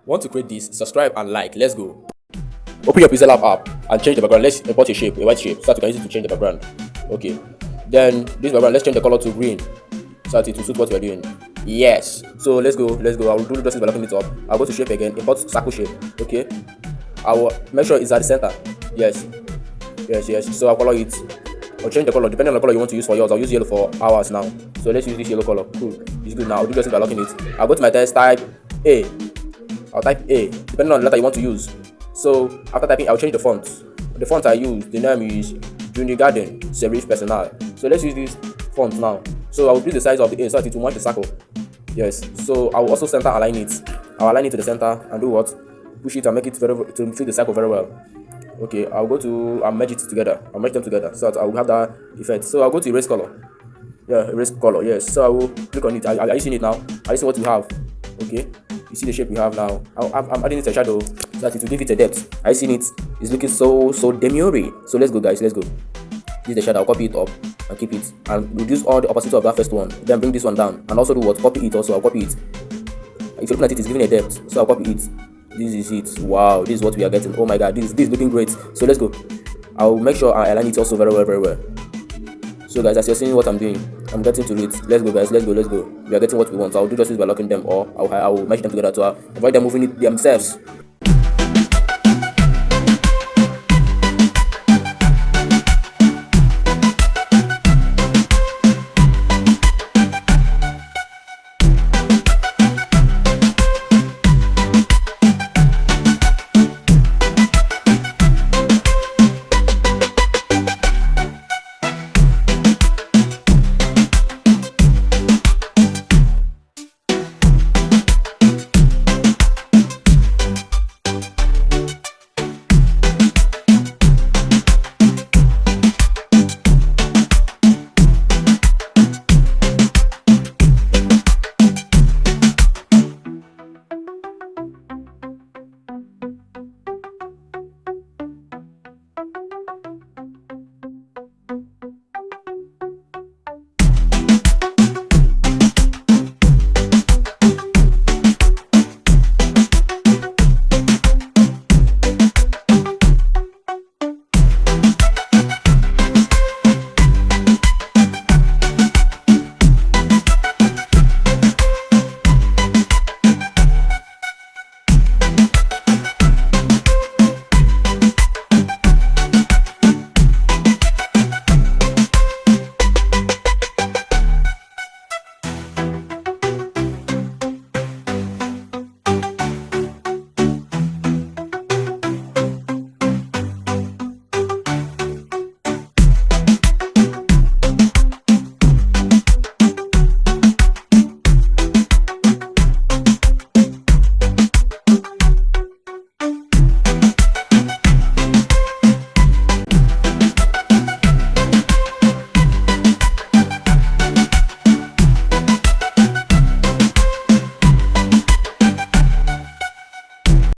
Want to create this? Subscribe and like. Let's go. Open your Pixel app and change the background. Let's import a shape, a white shape, so that you can use it to change the background. Okay. Then this background, let's change the color to green, so that it will suit what we're doing. Yes. So let's go. I will do justice by locking it up. I'll go to shape again. Import circle shape. Okay. I will make sure it's at the center. Yes. So I'll color it. I'll change the color depending on the color you want to use for yours. I'll use yellow for ours now. So let's use this yellow color. Cool. It's good now. I'll do justice by locking it. I'll go to my text, type A. I'll type A depending on the letter you want to use. So after typing, I'll change the font. The font I use, the name is Junior Garden Serif Personal. So let's use this font now. So I will do the size of the A so that it will match the circle. Yes. So I will also center align it. I'll align it to the center and do what? Push it and make it to fit the circle very well. Okay. I'll go to merge it together. I'll merge them together so that I will have that effect. So I'll go to erase color. Yeah, erase color. Yes. So I will click on it. Are you seeing it now? Are you seeing what you have? Okay. You see the shape we have now. I'm adding it a shadow so that it will give it a depth. I seen it. It's looking so demure. So let's go, guys. Let's go. This is the shadow. I'll copy it up and keep it and reduce all the opacity of that first one. Then bring this one down and also do what? Copy it also. I'll copy it. If you're looking at it, it's giving a depth. So I'll copy it. This is it. Wow, this is what we are getting. Oh my god, this is looking great. So let's go. I'll make sure I align it also very well. So guys, as you're seeing what I'm doing, I'm getting to it. Let's go, guys. Let's go. We are getting what we want. So I'll do justice by locking them, or I will match them together to avoid them moving it themselves.